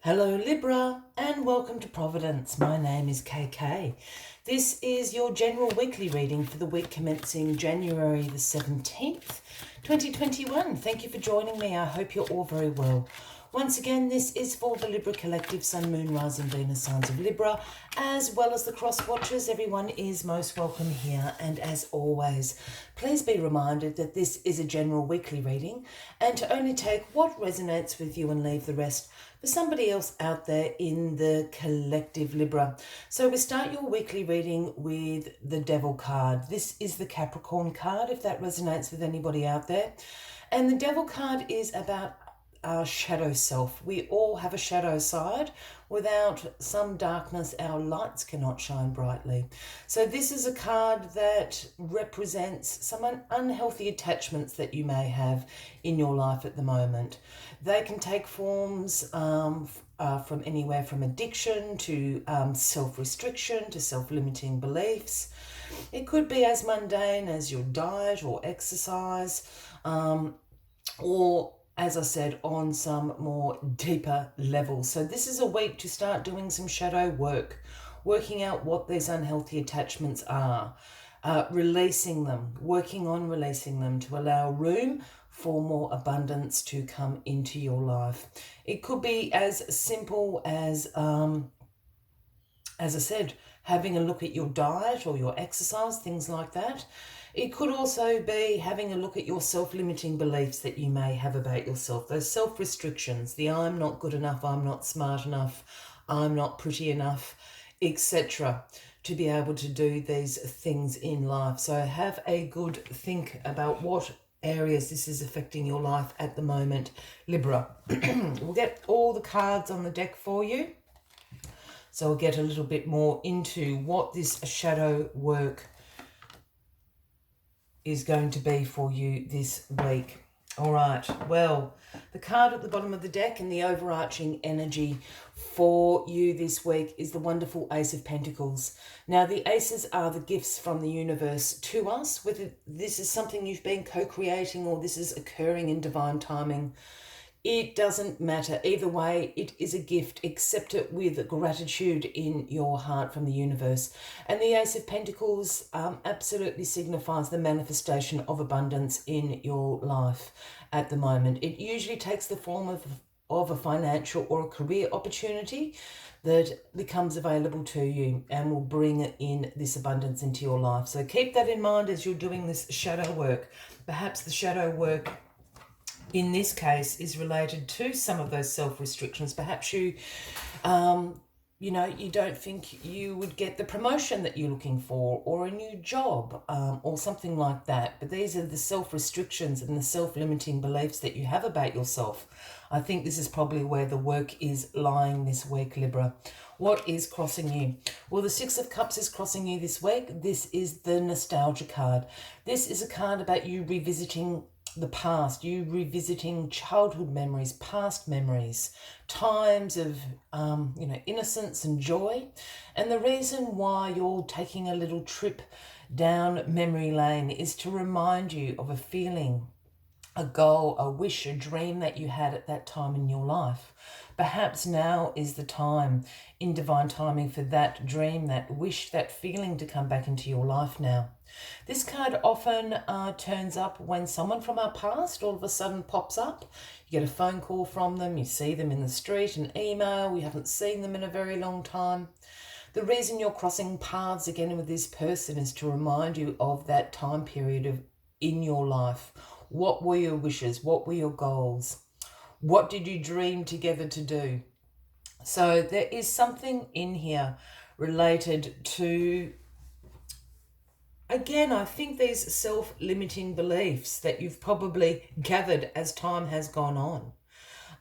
Hello Libra and welcome to Providence. My name is KK. This is your general weekly reading for the week commencing January the 17th, 2021. Thank you for joining me. I hope you're all very well. Once again, this is for the Libra Collective, Sun, Moon, Rising, Venus, signs of Libra, as well as the cross watchers. Everyone is most welcome here. And as always, please be reminded that this is a general weekly reading and to only take what resonates with you and leave the rest for somebody else out there in the collective Libra. So we start your weekly reading with the Devil card. This is the Capricorn card, if that resonates with anybody out there. And the Devil card is about our shadow self. We all have a shadow side. Without some darkness, our lights cannot shine brightly. So this is a card that represents some unhealthy attachments that you may have in your life at the moment. They can take forms from anywhere from addiction to self-restriction to self-limiting beliefs. It could be as mundane as your diet or exercise, or as I said, on some more deeper levels. So this is a week to start doing some shadow work, working out what these unhealthy attachments are, releasing them, working on releasing them to allow room for more abundance to come into your life. It could be as simple as I said, having a look at your diet or your exercise, things like that. It could also be having a look at your self-limiting beliefs that you may have about yourself, those self-restrictions, the I'm not good enough, I'm not smart enough, I'm not pretty enough, etc., to be able to do these things in life. So have a good think about what areas this is affecting your life at the moment, Libra. We'll get all the cards on the deck for you. So we'll get a little bit more into what this shadow work is going to be for you this week. All right, well, the card at the bottom of the deck and the overarching energy for you this week is the wonderful Ace of Pentacles. Now, the aces are the gifts from the universe to us, whether this is something you've been co-creating or this is occurring in divine timing. It doesn't matter. Either way, it is a gift. Accept it with gratitude in your heart from the universe. And the Ace of Pentacles absolutely signifies the manifestation of abundance in your life at the moment. It usually takes the form of a financial or a career opportunity that becomes available to you and will bring in this abundance into your life. So keep that in mind as you're doing this shadow work. Perhaps the shadow work in this case is related to some of those self-restrictions. Perhaps you don't think you would get the promotion that you're looking for or a new job or something like that. But these are the self-restrictions and the self-limiting beliefs that you have about yourself. I think this is probably where the work is lying this week, Libra. What is crossing you? Well, the Six of Cups is crossing you this week. This is the nostalgia card. This is a card about you revisiting the past, you revisiting childhood memories, past memories, times of innocence and joy. And the reason why you're taking a little trip down memory lane is to remind you of a feeling, a goal, a wish, a dream that you had at that time in your life. Perhaps now is the time in divine timing for that dream, that wish, that feeling to come back into your life now. This card often turns up when someone from our past all of a sudden pops up. You get a phone call from them, you see them in the street, an email, you haven't seen them in a very long time. The reason you're crossing paths again with this person is to remind you of that time period in your life. What were your wishes? What were your goals? What did you dream together to do? So there is something in here related to, again, I think these self-limiting beliefs that you've probably gathered as time has gone on.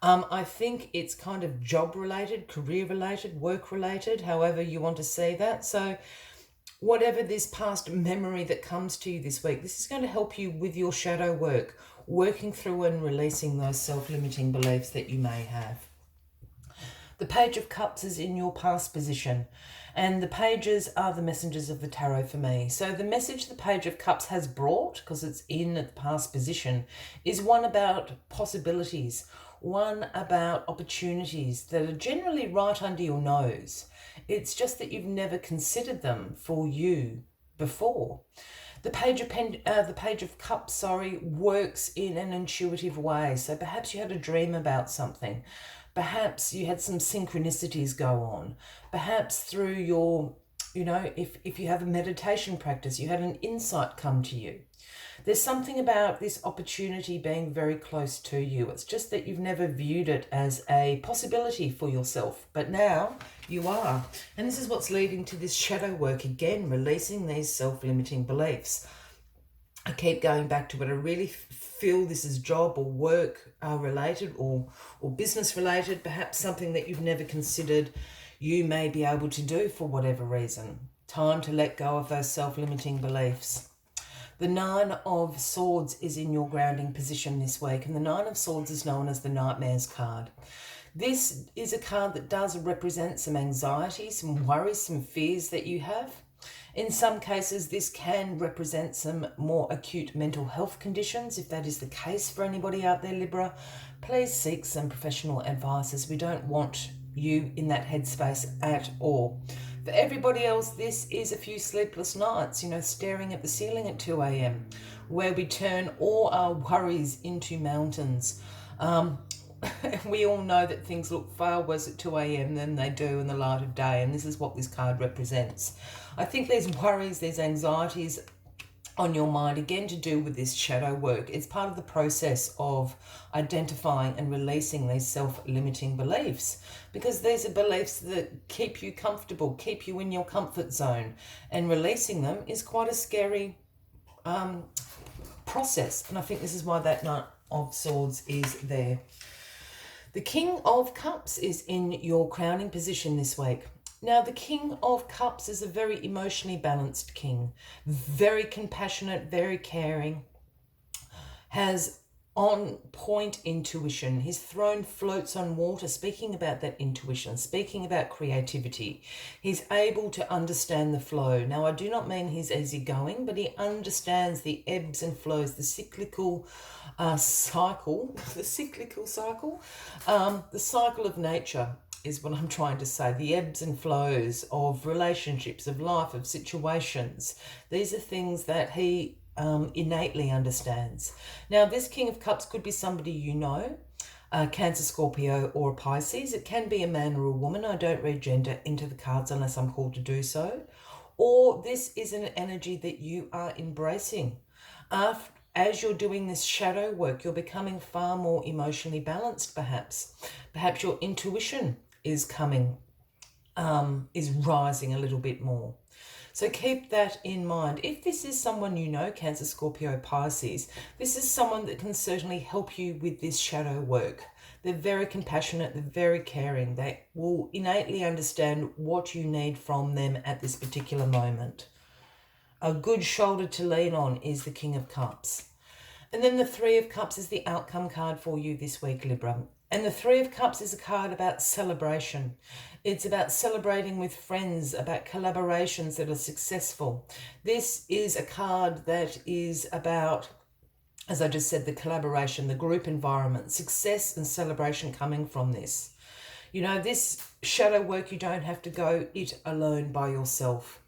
I think it's kind of job-related, career-related, work-related, however you want to see that. So whatever this past memory that comes to you this week, this is going to help you with your shadow work, working through and releasing those self-limiting beliefs that you may have. The Page of Cups is in your past position, and the pages are the messengers of the tarot for me. So the message the Page of Cups has brought, because it's in the past position, is one about possibilities, one about opportunities that are generally right under your nose. It's just that you've never considered them for you before. The Page of Cups, works in an intuitive way. So perhaps you had a dream about something. Perhaps you had some synchronicities go on. Perhaps through your, if you have a meditation practice, you had an insight come to you. There's something about this opportunity being very close to you. It's just that you've never viewed it as a possibility for yourself, but now you are. And this is what's leading to this shadow work again, releasing these self-limiting beliefs. I keep going back to it. I really feel this is job or work related or business related, perhaps something that you've never considered you may be able to do for whatever reason. Time to let go of those self-limiting beliefs. The Nine of Swords is in your grounding position this week, and the Nine of Swords is known as the Nightmares card. This is a card that does represent some anxiety, some worries, some fears that you have. In some cases, this can represent some more acute mental health conditions. If that is the case for anybody out there, Libra, please seek some professional advice, as we don't want you in that headspace at all. For everybody else, this is a few sleepless nights, staring at the ceiling at 2 a.m, where we turn all our worries into mountains. We all know that things look far worse at 2 a.m. than they do in the light of day, and this is what this card represents. I think there's worries, there's anxieties on your mind, again, to do with this shadow work. It's part of the process of identifying and releasing these self-limiting beliefs, because these are beliefs that keep you comfortable, keep you in your comfort zone, and releasing them is quite a scary process. And I think this is why that Knight of Swords is there. The King of Cups is in your crowning position this week. Now, the King of Cups is a very emotionally balanced king, very compassionate, very caring, has on point intuition. His throne floats on water, speaking about that intuition, speaking about creativity. He's able to understand the flow. Now, I do not mean he's easygoing, but he understands the ebbs and flows, the cyclical cycle, the cycle of nature is what I'm trying to say. The ebbs and flows of relationships, of life, of situations. These are things that he innately understands. Now, this King of Cups could be somebody you know, Cancer, Scorpio, or a Pisces. It can be a man or a woman. I don't read gender into the cards unless I'm called to do so. Or this is an energy that you are embracing. As you're doing this shadow work, you're becoming far more emotionally balanced, perhaps. Perhaps your intuition is coming, is rising a little bit more. So keep that in mind. If this is someone you know, Cancer, Scorpio, Pisces, this is someone that can certainly help you with this shadow work. They're very compassionate, they're very caring. They will innately understand what you need from them at this particular moment. A good shoulder to lean on is the King of Cups. And then the Three of Cups is the outcome card for you this week, Libra. And the Three of Cups is a card about celebration. It's about celebrating with friends, about collaborations that are successful. This is a card that is about, as I just said, the collaboration, the group environment, success and celebration coming from this. This shadow work, you don't have to go it alone by yourself.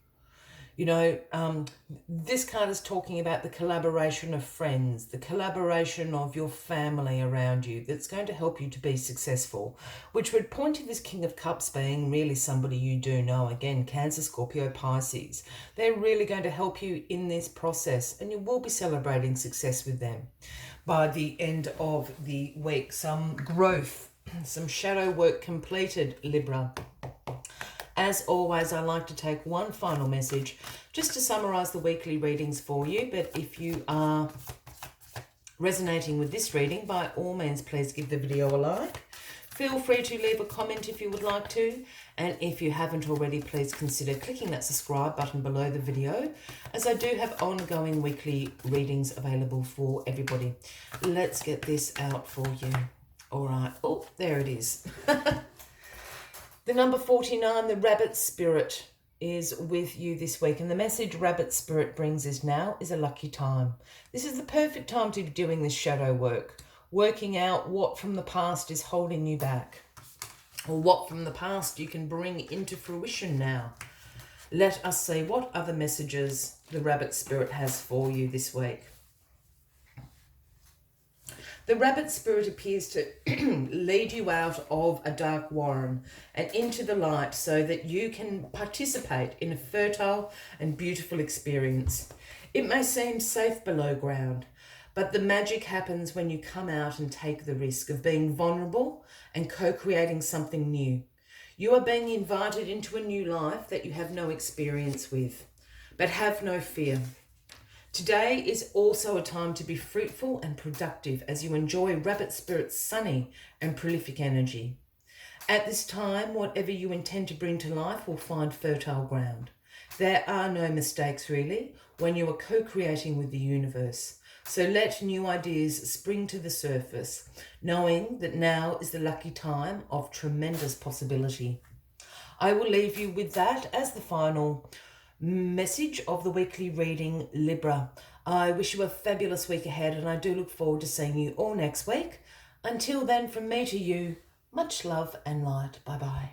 This card is talking about the collaboration of friends, the collaboration of your family around you that's going to help you to be successful, which would point to this King of Cups being really somebody you do know. Again, Cancer, Scorpio, Pisces. They're really going to help you in this process, and you will be celebrating success with them by the end of the week. Some growth, some shadow work completed, Libra. As always, I like to take one final message just to summarize the weekly readings for you. But if you are resonating with this reading, by all means, please give the video a like. Feel free to leave a comment if you would like to. And if you haven't already, please consider clicking that subscribe button below the video, as I do have ongoing weekly readings available for everybody. Let's get this out for you. All right. Oh, there it is. The number 49, the Rabbit Spirit, is with you this week. And the message Rabbit Spirit brings is now is a lucky time. This is the perfect time to be doing this shadow work. working out what from the past is holding you back, or what from the past you can bring into fruition now. Let us see what other messages the rabbit spirit has for you this week. The rabbit spirit appears to lead you out of a dark warren and into the light so that you can participate in a fertile and beautiful experience. It may seem safe below ground, but the magic happens when you come out and take the risk of being vulnerable and co-creating something new. You are being invited into a new life that you have no experience with, but have no fear. Today is also a time to be fruitful and productive as you enjoy Rabbit Spirit's sunny and prolific energy. At this time, whatever you intend to bring to life will find fertile ground. There are no mistakes really when you are co-creating with the universe. So let new ideas spring to the surface, knowing that now is the lucky time of tremendous possibility. I will leave you with that as the final message of the weekly reading, Libra. I wish you a fabulous week ahead, and I do look forward to seeing you all next week. Until then, from me to you, much love and light. Bye-bye.